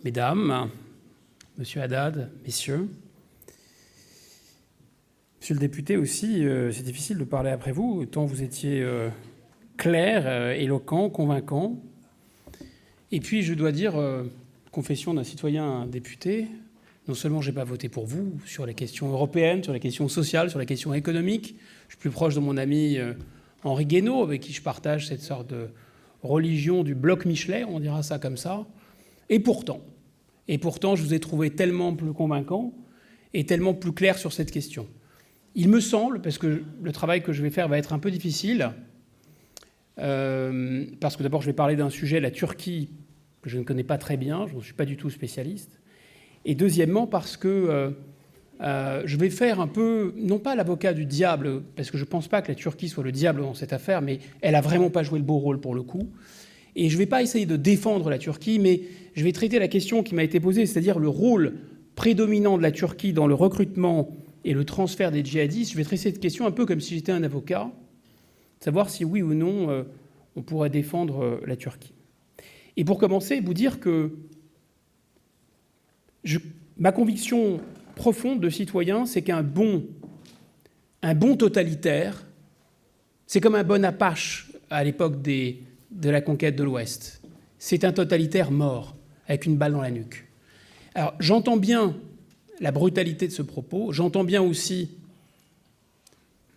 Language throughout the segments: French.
Mesdames, Monsieur Haddad, Messieurs, Monsieur le député aussi, c'est difficile de parler après vous, tant vous étiez clair, éloquent, convaincant. Et puis, je dois dire, confession d'un citoyen député, non seulement je n'ai pas voté pour vous sur les questions européennes, sur les questions sociales, sur les questions économiques, je suis plus proche de mon ami Henri Guénaud, avec qui je partage cette sorte de religion du bloc Michelet, on dira ça comme ça. Et pourtant, je vous ai trouvé tellement plus convaincant et tellement plus clair sur cette question. Il me semble, parce que le travail que je vais faire va être un peu difficile, parce que d'abord je vais parler d'un sujet, la Turquie, que je ne connais pas très bien, je ne suis pas du tout spécialiste, et deuxièmement parce que je vais faire un peu, non pas l'avocat du diable, parce que je ne pense pas que la Turquie soit le diable dans cette affaire, mais elle n'a vraiment pas joué le beau rôle pour le coup. Et je ne vais pas essayer de défendre la Turquie, mais je vais traiter la question qui m'a été posée, c'est-à-dire le rôle prédominant de la Turquie dans le recrutement et le transfert des djihadistes. Je vais traiter cette question un peu comme si j'étais un avocat, savoir si oui ou non on pourrait défendre la Turquie. Et pour commencer, vous dire que ma conviction profonde de citoyen, c'est qu'un bon totalitaire, c'est comme un bon Apache à l'époque de la conquête de l'Ouest. C'est un totalitaire mort, avec une balle dans la nuque. Alors, j'entends bien la brutalité de ce propos, j'entends bien aussi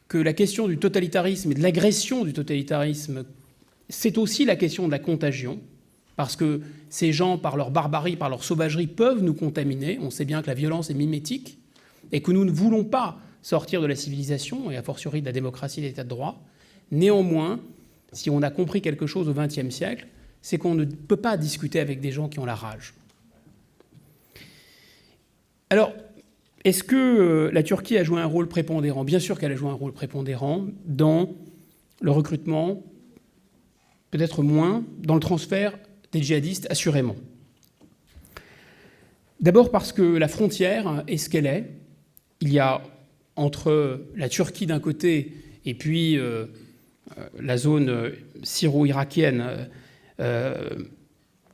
que la question du totalitarisme et de l'agression du totalitarisme, c'est aussi la question de la contagion, parce que ces gens, par leur barbarie, par leur sauvagerie, peuvent nous contaminer. On sait bien que la violence est mimétique et que nous ne voulons pas sortir de la civilisation, et a fortiori de la démocratie et de l'état de droit. Néanmoins, si on a compris quelque chose au XXe siècle, c'est qu'on ne peut pas discuter avec des gens qui ont la rage. Alors, est-ce que la Turquie a joué un rôle prépondérant ? Bien sûr qu'elle a joué un rôle prépondérant dans le recrutement, peut-être moins, dans le transfert des djihadistes, assurément. D'abord parce que la frontière est ce qu'elle est. Il y a entre la Turquie d'un côté et puis la zone syro-irakienne,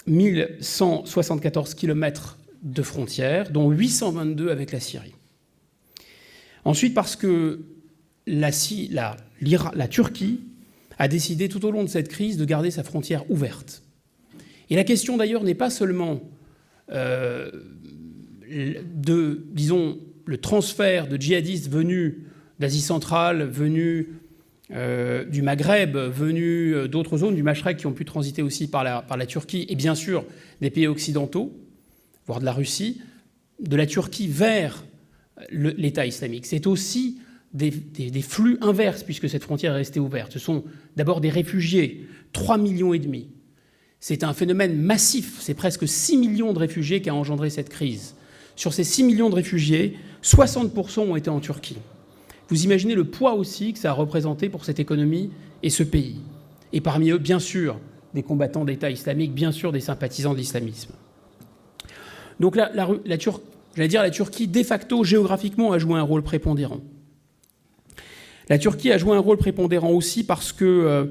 1174 km de frontières, dont 822 avec la Syrie. Ensuite, parce que la Turquie a décidé tout au long de cette crise de garder sa frontière ouverte. Et la question d'ailleurs n'est pas seulement disons, le transfert de djihadistes venus d'Asie centrale, venus du Maghreb, venus d'autres zones du Machrek qui ont pu transiter aussi par la Turquie, et bien sûr des pays occidentaux, voire de la Russie, de la Turquie vers l'État islamique. C'est aussi des flux inverses, puisque cette frontière est restée ouverte. Ce sont d'abord des réfugiés, 3,5 millions. C'est un phénomène massif, c'est presque 6 millions de réfugiés qui a engendré cette crise. Sur ces 6 millions de réfugiés, 60% ont été en Turquie. Vous imaginez le poids aussi que ça a représenté pour cette économie et ce pays. Et parmi eux, bien sûr, des combattants d'État islamique, bien sûr, des sympathisants de l'islamisme. Donc la Turquie, de facto, géographiquement, a joué un rôle prépondérant. La Turquie a joué un rôle prépondérant aussi parce que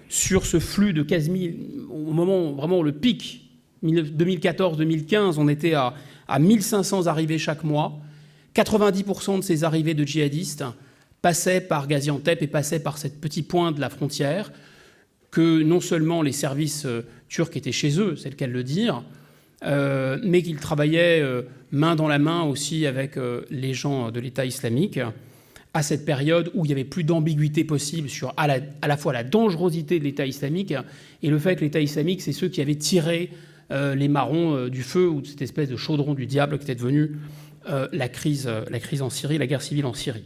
sur ce flux de quasi 1000, au moment vraiment le pic, 2014-2015, on était à 1500 arrivées chaque mois. 90% de ces arrivées de djihadistes passaient par Gaziantep et passaient par ce petit point de la frontière que non seulement les services turcs étaient chez eux, c'est le cas de le dire, mais qu'ils travaillaient main dans la main aussi avec les gens de l'État islamique à cette période où il n'y avait plus d'ambiguïté possible sur à la fois la dangerosité de l'État islamique et le fait que l'État islamique, c'est ceux qui avaient tiré les marrons du feu ou de cette espèce de chaudron du diable qui était devenue la crise en Syrie, la guerre civile en Syrie.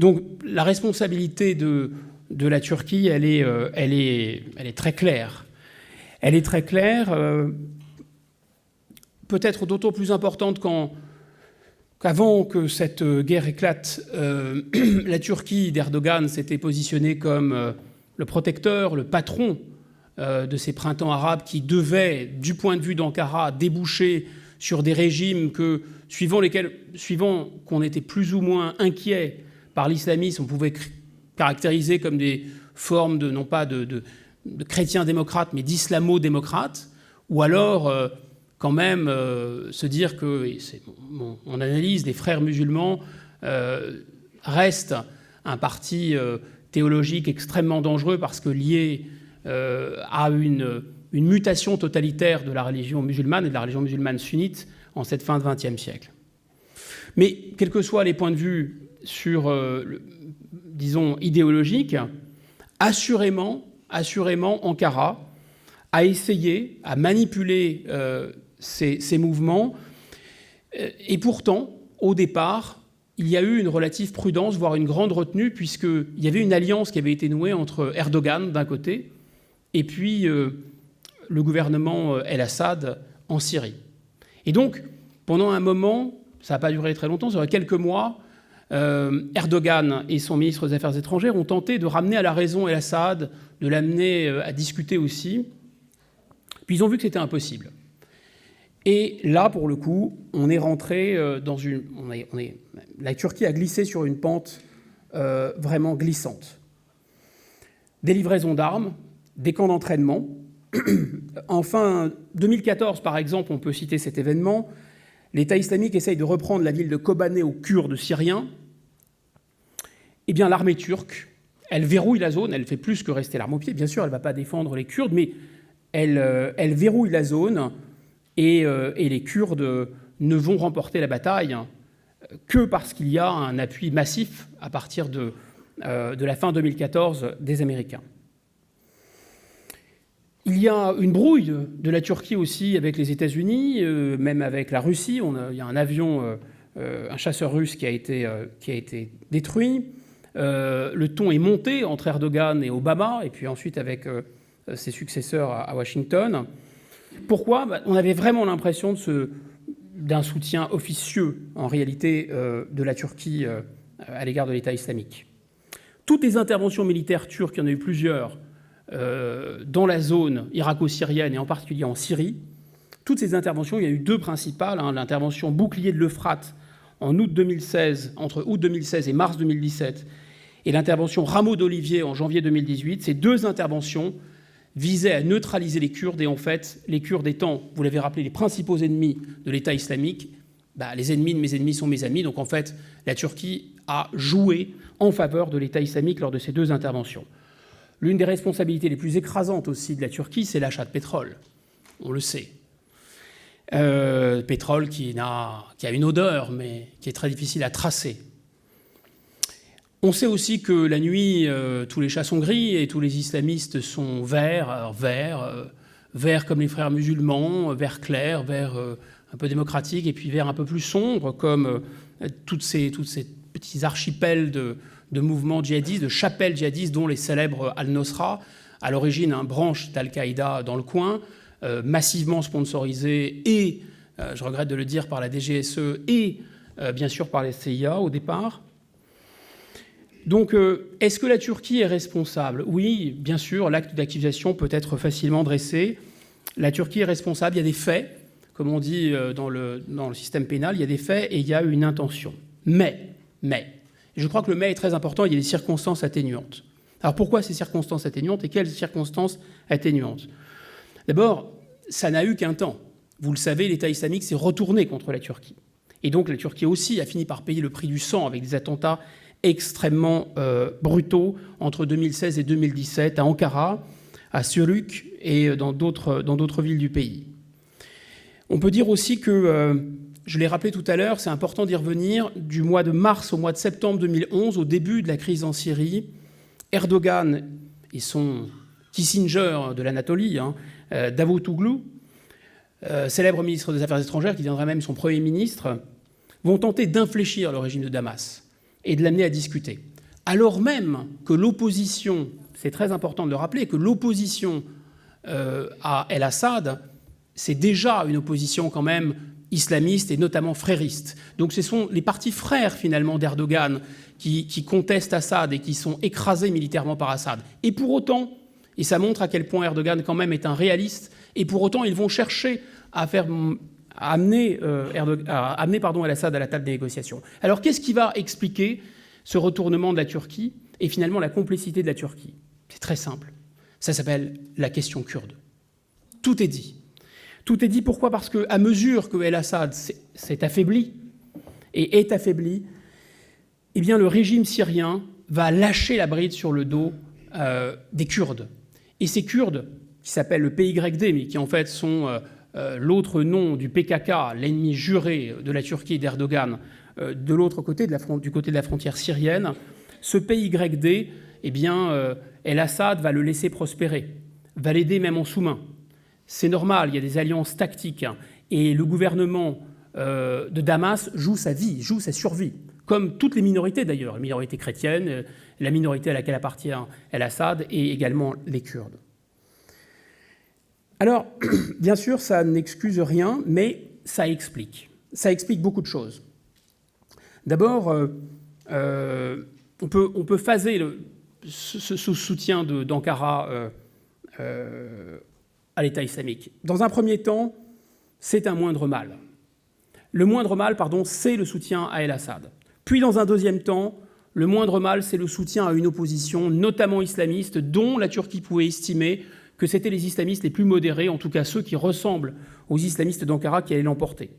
Donc la responsabilité de la Turquie, elle est très claire. Elle est très claire, peut-être d'autant plus importante qu'avant que cette guerre éclate, la Turquie d'Erdogan s'était positionnée comme le protecteur, le patron de ces printemps arabes qui devaient, du point de vue d'Ankara, déboucher sur des régimes que, suivant qu'on était plus ou moins inquiet par l'islamisme, on pouvait caractériser comme des formes non pas de chrétiens démocrates, mais d'islamo-démocrates, ou alors quand même se dire que, et c'est mon analyse, les frères musulmans restent un parti théologique extrêmement dangereux parce que lié à une mutation totalitaire de la religion musulmane et de la religion musulmane sunnite en cette fin de XXe siècle. Mais quels que soient les points de vue sur, disons, idéologiques, assurément, Ankara a essayé, à manipuler ces mouvements. Et pourtant, au départ, il y a eu une relative prudence, voire une grande retenue, puisqu'il y avait une alliance qui avait été nouée entre Erdogan, d'un côté, et puis le gouvernement El-Assad en Syrie. Et donc, pendant un moment, ça n'a pas duré très longtemps, ça a duré quelques mois, Erdogan et son ministre des Affaires étrangères ont tenté de ramener à la raison El-Assad, de l'amener à discuter aussi. Puis ils ont vu que c'était impossible. Et là, pour le coup, on est rentré dans une... La Turquie a glissé sur une pente vraiment glissante. Des livraisons d'armes, des camps d'entraînement. En fin 2014, par exemple, on peut citer cet événement, l'État islamique essaye de reprendre la ville de Kobané aux Kurdes syriens. Eh bien, l'armée turque, elle verrouille la zone, elle fait plus que rester l'arme au pied. Bien sûr, elle ne va pas défendre les Kurdes, mais elle verrouille la zone et les Kurdes ne vont remporter la bataille que parce qu'il y a un appui massif à partir de la fin 2014 des Américains. Il y a une brouille de la Turquie aussi avec les États-Unis, même avec la Russie. Il y a un avion, un chasseur russe qui a été détruit. Le ton est monté entre Erdogan et Obama, et puis ensuite avec ses successeurs à Washington. Pourquoi ? On avait vraiment l'impression d'un soutien officieux, en réalité, de la Turquie à l'égard de l'État islamique. Toutes les interventions militaires turques, il y en a eu plusieurs, dans la zone irako-syrienne et en particulier en Syrie, toutes ces interventions, il y a eu deux principales. L'intervention bouclier de l'Euphrate en août 2016, entre août 2016 et mars 2017, et l'intervention rameau d'Olivier en janvier 2018. Ces deux interventions visaient à neutraliser les Kurdes, et en fait, les Kurdes étant, vous l'avez rappelé, les principaux ennemis de l'État islamique, les ennemis de mes ennemis sont mes amis. Donc en fait, la Turquie a joué en faveur de l'État islamique lors de ces deux interventions. L'une des responsabilités les plus écrasantes aussi de la Turquie, c'est l'achat de pétrole. On le sait. Pétrole qui a une odeur, mais qui est très difficile à tracer. On sait aussi que la nuit, tous les chats sont gris et tous les islamistes sont verts comme les frères musulmans, vert clair, vert un peu démocratique, et puis vert un peu plus sombre, comme toutes ces petits archipels de mouvements djihadistes, de chapelles djihadistes, dont les célèbres Al-Nosra, à l'origine un branche d'Al-Qaïda dans le coin, massivement sponsorisé, et, je regrette de le dire, par la DGSE et bien sûr par les CIA au départ. Donc, est-ce que la Turquie est responsable ? Oui, bien sûr, l'acte d'accusation peut être facilement dressé. La Turquie est responsable, il y a des faits, comme on dit dans le système pénal, il y a des faits et il y a une intention. Mais, je crois que le mais est très important, il y a des circonstances atténuantes. Alors pourquoi ces circonstances atténuantes et quelles circonstances atténuantes ? D'abord, ça n'a eu qu'un temps. Vous le savez, l'État islamique s'est retourné contre la Turquie. Et donc la Turquie aussi a fini par payer le prix du sang avec des attentats extrêmement brutaux entre 2016 et 2017 à Ankara, à Sürük et dans d'autres villes du pays. On peut dire aussi que, je l'ai rappelé tout à l'heure, c'est important d'y revenir, du mois de mars au mois de septembre 2011, au début de la crise en Syrie, Erdogan et son Kissinger de l'Anatolie, Davutoglu, célèbre ministre des Affaires étrangères, qui deviendra même son Premier ministre, vont tenter d'infléchir le régime de Damas et de l'amener à discuter. Alors même que l'opposition, c'est très important de le rappeler, que l'opposition à El-Assad, c'est déjà une opposition quand même islamiste et notamment frériste. Donc ce sont les partis frères finalement d'Erdogan qui contestent Assad et qui sont écrasés militairement par Assad. Et pour autant, et ça montre à quel point Erdogan quand même est un réaliste, et pour autant ils vont chercher à amener El-Assad à la table des négociations. Alors qu'est-ce qui va expliquer ce retournement de la Turquie et finalement la complicité de la Turquie ? C'est très simple. Ça s'appelle la question kurde. Tout est dit. Tout est dit pourquoi? Parce qu'à mesure que El-Assad s'est affaibli et est affaibli, eh bien, le régime syrien va lâcher la bride sur le dos des Kurdes. Et ces Kurdes, qui s'appellent le PYD, mais qui en fait sont l'autre nom du PKK, l'ennemi juré de la Turquie et d'Erdogan, de l'autre côté, du côté de la frontière syrienne, ce PYD, eh bien, El-Assad va le laisser prospérer, va l'aider même en sous-main. C'est normal, il y a des alliances tactiques, hein, et le gouvernement de Damas joue sa vie, joue sa survie, comme toutes les minorités d'ailleurs, la minorité chrétienne, la minorité à laquelle appartient El-Assad et également les Kurdes. Alors, bien sûr, ça n'excuse rien, mais ça explique. Ça explique beaucoup de choses. D'abord, on peut phaser ce soutien d'Ankara à l'État islamique. Dans un premier temps, c'est un moindre mal. Le moindre mal, c'est le soutien à El-Assad. Puis, dans un deuxième temps, le moindre mal, c'est le soutien à une opposition, notamment islamiste, dont la Turquie pouvait estimer que c'était les islamistes les plus modérés, en tout cas ceux qui ressemblent aux islamistes d'Ankara, qui allaient l'emporter.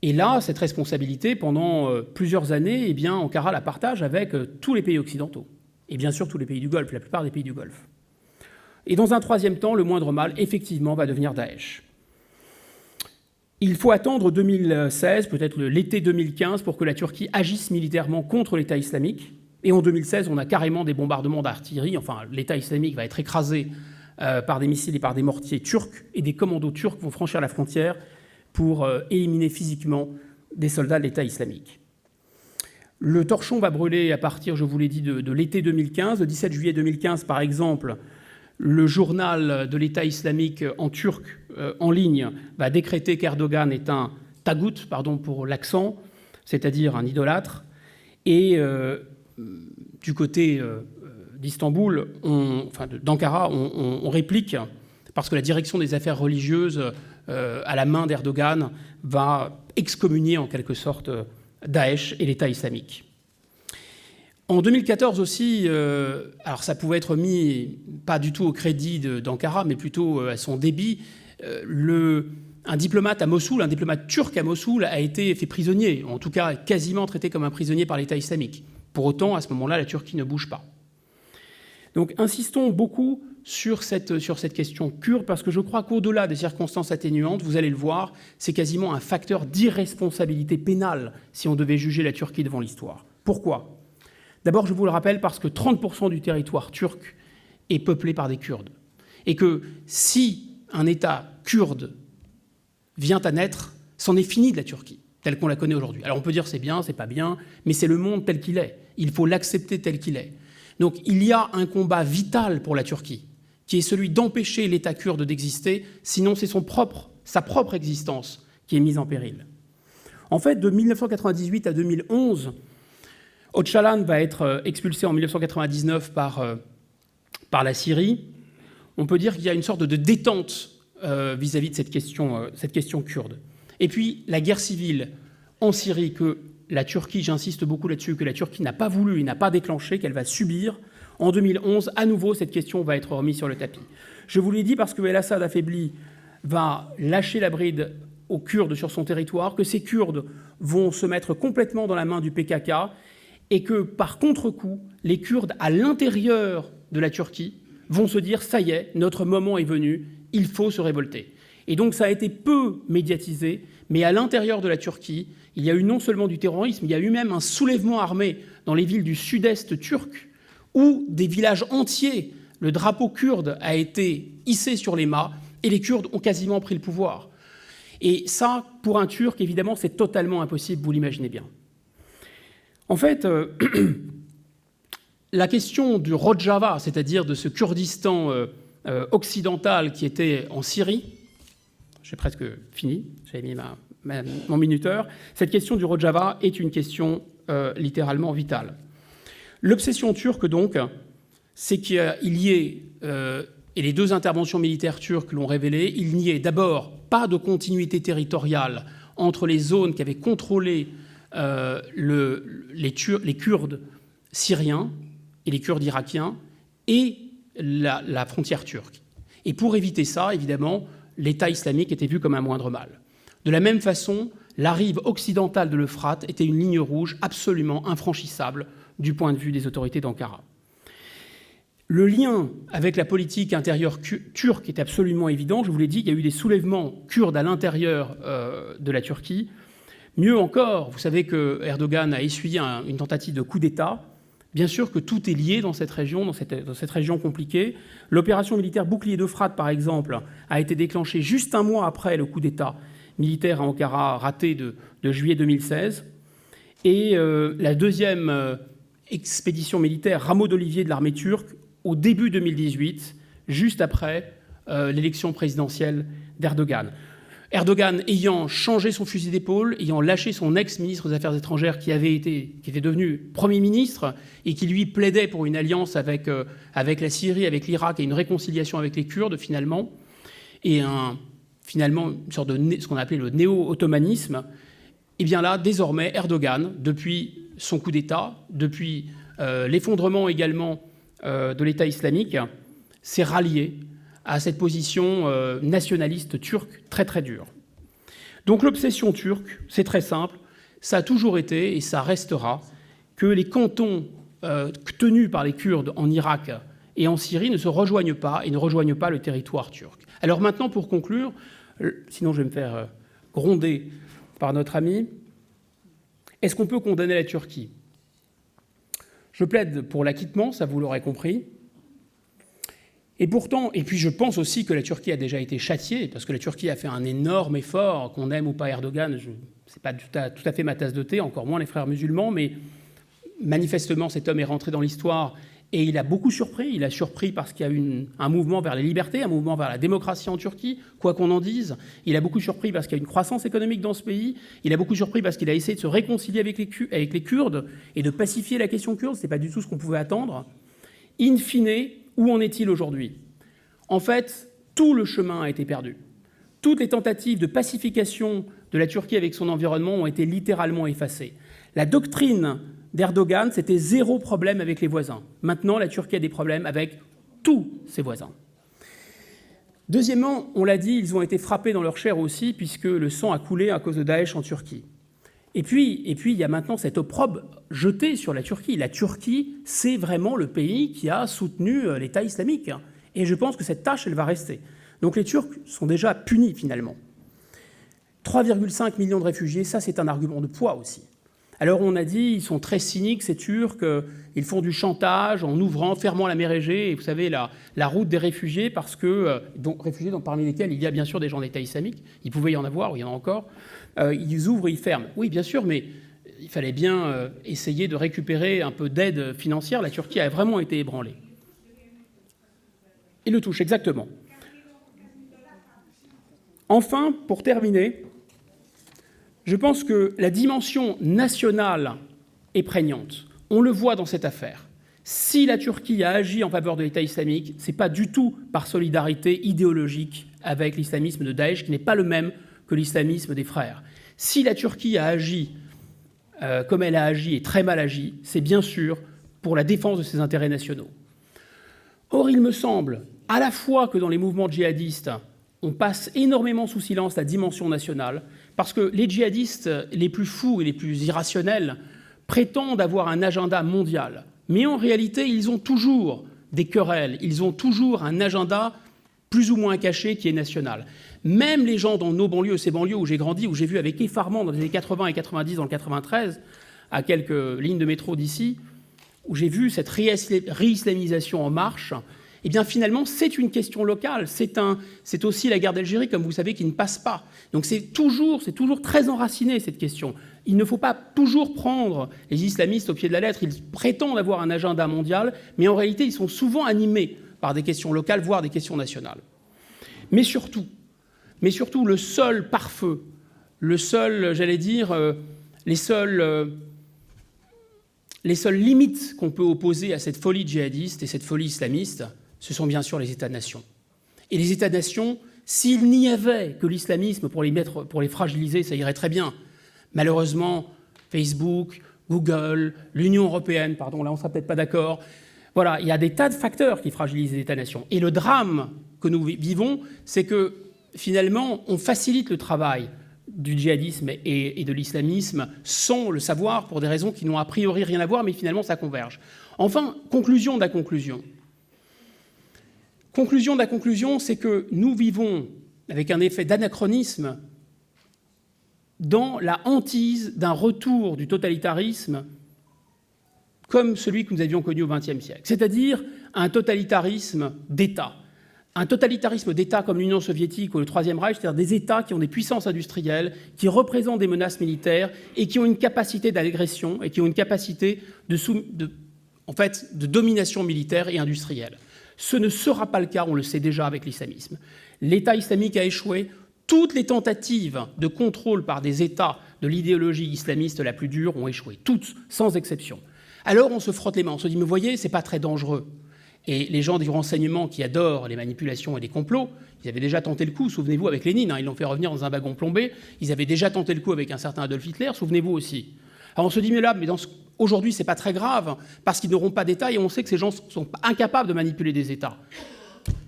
Et là, cette responsabilité, pendant plusieurs années, eh bien, Ankara la partage avec tous les pays occidentaux, et bien sûr tous les pays du Golfe, la plupart des pays du Golfe. Et dans un troisième temps, le moindre mal, effectivement, va devenir Daesh. Il faut attendre 2016, peut-être l'été 2015, pour que la Turquie agisse militairement contre l'État islamique. Et en 2016, on a carrément des bombardements d'artillerie. Enfin, l'État islamique va être écrasé par des missiles et par des mortiers turcs, et des commandos turcs vont franchir la frontière pour éliminer physiquement des soldats de l'État islamique. Le torchon va brûler à partir, je vous l'ai dit, de l'été 2015. Le 17 juillet 2015, par exemple, le journal de l'État islamique en turc, en ligne, va décréter qu'Erdogan est un tagout, pardon pour l'accent, c'est-à-dire un idolâtre. Et du côté d'Istanbul, d'Ankara, on réplique, parce que la direction des affaires religieuses, à la main d'Erdogan, va excommunier en quelque sorte Daesh et l'État islamique. En 2014 aussi, alors ça pouvait être mis pas du tout au crédit d'Ankara, mais plutôt à son débit, un diplomate à Mossoul, un diplomate turc à Mossoul a été fait prisonnier, en tout cas quasiment traité comme un prisonnier par l'État islamique. Pour autant, à ce moment-là, la Turquie ne bouge pas. Donc insistons beaucoup sur cette question kurde, parce que je crois qu'au-delà des circonstances atténuantes, vous allez le voir, c'est quasiment un facteur d'irresponsabilité pénale si on devait juger la Turquie devant l'histoire. Pourquoi ? D'abord, je vous le rappelle, parce que 30% du territoire turc est peuplé par des Kurdes. Et que si un État kurde vient à naître, c'en est fini de la Turquie, telle qu'on la connaît aujourd'hui. Alors on peut dire c'est bien, c'est pas bien, mais c'est le monde tel qu'il est. Il faut l'accepter tel qu'il est. Donc il y a un combat vital pour la Turquie, qui est celui d'empêcher l'État kurde d'exister, sinon c'est sa propre existence qui est mise en péril. En fait, de 1998 à 2011, Öcalan va être expulsé en 1999 par la Syrie. On peut dire qu'il y a une sorte de détente vis-à-vis de cette question kurde. Et puis la guerre civile en Syrie, que la Turquie, j'insiste beaucoup là-dessus, que la Turquie n'a pas voulu et n'a pas déclenché, qu'elle va subir. En 2011, à nouveau, cette question va être remise sur le tapis. Je vous l'ai dit parce que El-Assad affaibli va lâcher la bride aux Kurdes sur son territoire, que ces Kurdes vont se mettre complètement dans la main du PKK, et que, par contre-coup, les Kurdes, à l'intérieur de la Turquie, vont se dire « ça y est, notre moment est venu, il faut se révolter ». Et donc ça a été peu médiatisé, mais à l'intérieur de la Turquie, il y a eu non seulement du terrorisme, il y a eu même un soulèvement armé dans les villes du sud-est turc, où des villages entiers, le drapeau kurde a été hissé sur les mâts, et les Kurdes ont quasiment pris le pouvoir. Et ça, pour un Turc, évidemment, c'est totalement impossible, vous l'imaginez bien. En fait, la question du Rojava, c'est-à-dire de ce Kurdistan occidental qui était en Syrie, j'ai presque fini, j'avais mis mon minuteur, cette question du Rojava est une question littéralement vitale. L'obsession turque, donc, c'est qu'il y ait, et les deux interventions militaires turques l'ont révélé, il n'y ait d'abord pas de continuité territoriale entre les zones qui avaient contrôlé les Kurdes syriens et les Kurdes irakiens et la frontière turque. Et pour éviter ça, évidemment, l'État islamique était vu comme un moindre mal. De la même façon, la rive occidentale de l'Euphrate était une ligne rouge absolument infranchissable du point de vue des autorités d'Ankara. Le lien avec la politique intérieure turque est absolument évident. Je vous l'ai dit, il y a eu des soulèvements kurdes à l'intérieur de la Turquie. Mieux encore, vous savez que Erdogan a essuyé une tentative de coup d'État. Bien sûr que tout est lié dans cette région, dans cette région compliquée. L'opération militaire Bouclier d'Euphrate, par exemple, a été déclenchée juste un mois après le coup d'État militaire à Ankara raté de juillet 2016. Et la deuxième expédition militaire, Rameau d'Olivier de l'armée turque, au début 2018, juste après l'élection présidentielle d'Erdogan. Erdogan ayant changé son fusil d'épaule, ayant lâché son ex-ministre des Affaires étrangères qui était devenu Premier ministre et qui lui plaidait pour une alliance avec la Syrie, avec l'Irak et une réconciliation avec les Kurdes finalement, et finalement une sorte de ce qu'on appelait le néo-ottomanisme, et bien là, désormais, Erdogan, depuis son coup d'État, depuis l'effondrement également de l'État islamique, s'est rallié à cette position nationaliste turque très très dure. Donc l'obsession turque, c'est très simple, ça a toujours été et ça restera que les cantons tenus par les Kurdes en Irak et en Syrie ne se rejoignent pas et ne rejoignent pas le territoire turc. Alors maintenant, pour conclure, sinon je vais me faire gronder par notre ami, est-ce qu'on peut condamner la Turquie ? Je plaide pour l'acquittement, ça vous l'aurez compris. Et pourtant, et puis je pense aussi que la Turquie a déjà été châtiée, parce que la Turquie a fait un énorme effort, qu'on aime ou pas Erdogan, ce n'est pas tout à fait ma tasse de thé, encore moins les frères musulmans, mais manifestement cet homme est rentré dans l'histoire et il a beaucoup surpris. Il a surpris parce qu'il y a eu un mouvement vers les libertés, un mouvement vers la démocratie en Turquie, quoi qu'on en dise. Il a beaucoup surpris parce qu'il y a une croissance économique dans ce pays. Il a beaucoup surpris parce qu'il a essayé de se réconcilier avec les Kurdes et de pacifier la question kurde. Ce n'est pas du tout ce qu'on pouvait attendre. In fine, où en est-il aujourd'hui ? En fait, tout le chemin a été perdu. Toutes les tentatives de pacification de la Turquie avec son environnement ont été littéralement effacées. La doctrine d'Erdogan, c'était zéro problème avec les voisins. Maintenant, la Turquie a des problèmes avec tous ses voisins. Deuxièmement, on l'a dit, ils ont été frappés dans leur chair aussi, puisque le sang a coulé à cause de Daesh en Turquie. Et puis, il y a maintenant cet opprobre jeté sur la Turquie. La Turquie, c'est vraiment le pays qui a soutenu l'État islamique. Et je pense que cette tâche, elle va rester. Donc les Turcs sont déjà punis, finalement. 3,5 millions de réfugiés, ça, c'est un argument de poids aussi. Alors on a dit, ils sont très cyniques, ces Turcs, ils font du chantage en fermant la mer Égée, et vous savez, la route des réfugiés, parce que, réfugiés parmi lesquels il y a bien sûr des gens d'État islamique, il pouvait y en avoir, ou il y en a encore, ils ouvrent, ils ferment. Oui, bien sûr, mais il fallait bien essayer de récupérer un peu d'aide financière. La Turquie a vraiment été ébranlée. Et le touche, exactement. Enfin, pour terminer, je pense que la dimension nationale est prégnante. On le voit dans cette affaire. Si la Turquie a agi en faveur de l'État islamique, ce n'est pas du tout par solidarité idéologique avec l'islamisme de Daesh, qui n'est pas le même que l'islamisme des frères. Si la Turquie a agi comme elle a agi et très mal agi, c'est bien sûr pour la défense de ses intérêts nationaux. Or, il me semble, à la fois que dans les mouvements djihadistes, on passe énormément sous silence la dimension nationale, parce que les djihadistes les plus fous et les plus irrationnels prétendent avoir un agenda mondial. Mais en réalité, ils ont toujours des querelles, ils ont toujours un agenda plus ou moins caché qui est national. Même les gens dans nos banlieues, ces banlieues où j'ai grandi, où j'ai vu avec effarement dans les années 80 et 90, dans le 93, à quelques lignes de métro d'ici, où j'ai vu cette réislamisation en marche, eh bien finalement, c'est une question locale. C'est aussi la guerre d'Algérie, comme vous savez, qui ne passe pas. Donc c'est toujours très enraciné, cette question. Il ne faut pas toujours prendre les islamistes au pied de la lettre. Ils prétendent avoir un agenda mondial, mais en réalité, ils sont souvent animés par des questions locales, voire des questions nationales. Mais surtout, le seul pare-feu, les seules limites qu'on peut opposer à cette folie djihadiste et cette folie islamiste, ce sont bien sûr les États-nations. Et les États-nations, s'il n'y avait que l'islamisme pour les fragiliser, ça irait très bien. Malheureusement, Facebook, Google, l'Union européenne, pardon, là on ne sera peut-être pas d'accord. Voilà, il y a des tas de facteurs qui fragilisent les États-nations. Et le drame que nous vivons, c'est que finalement, on facilite le travail du djihadisme et de l'islamisme sans le savoir pour des raisons qui n'ont a priori rien à voir, mais finalement ça converge. Enfin, conclusion de la conclusion. Conclusion de la conclusion, c'est que nous vivons avec un effet d'anachronisme dans la hantise d'un retour du totalitarisme comme celui que nous avions connu au XXe siècle, c'est-à-dire un totalitarisme d'État. Un totalitarisme d'État comme l'Union soviétique ou le Troisième Reich, c'est-à-dire des États qui ont des puissances industrielles, qui représentent des menaces militaires et qui ont une capacité d'agression et qui ont une capacité de domination militaire et industrielle. Ce ne sera pas le cas, on le sait déjà avec l'islamisme. L'État islamique a échoué. Toutes les tentatives de contrôle par des États de l'idéologie islamiste la plus dure ont échoué, toutes, sans exception. Alors on se frotte les mains, on se dit, mais vous voyez, c'est pas très dangereux. Et les gens du renseignement qui adorent les manipulations et les complots, ils avaient déjà tenté le coup, souvenez-vous, avec Lénine, ils l'ont fait revenir dans un wagon plombé, ils avaient déjà tenté le coup avec un certain Adolf Hitler, souvenez-vous aussi. Alors on se dit, mais là, aujourd'hui, c'est pas très grave, parce qu'ils n'auront pas d'État, et on sait que ces gens sont incapables de manipuler des États.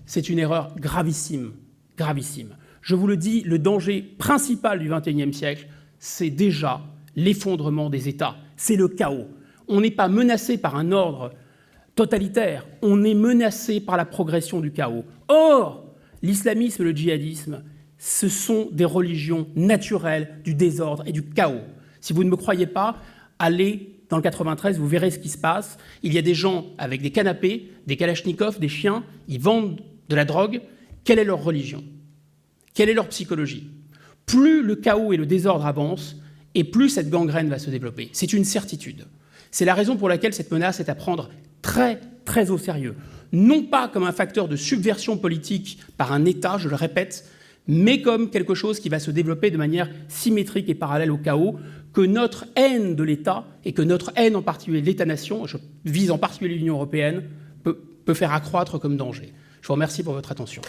C'est une erreur gravissime, gravissime. Je vous le dis, le danger principal du XXIe siècle, c'est déjà l'effondrement des États, c'est le chaos. On n'est pas menacé par un ordre totalitaire, on est menacé par la progression du chaos. Or, l'islamisme et le djihadisme, ce sont des religions naturelles du désordre et du chaos. Si vous ne me croyez pas, allez dans le 93, vous verrez ce qui se passe. Il y a des gens avec des canapés, des kalachnikovs, des chiens, ils vendent de la drogue. Quelle est leur religion ? Quelle est leur psychologie ? Plus le chaos et le désordre avancent, et plus cette gangrène va se développer. C'est une certitude. C'est la raison pour laquelle cette menace est à prendre très, très au sérieux. Non pas comme un facteur de subversion politique par un État, je le répète, mais comme quelque chose qui va se développer de manière symétrique et parallèle au chaos, que notre haine de l'État, et que notre haine en particulier de l'État-nation, je vise en particulier l'Union européenne, peut faire accroître comme danger. Je vous remercie pour votre attention.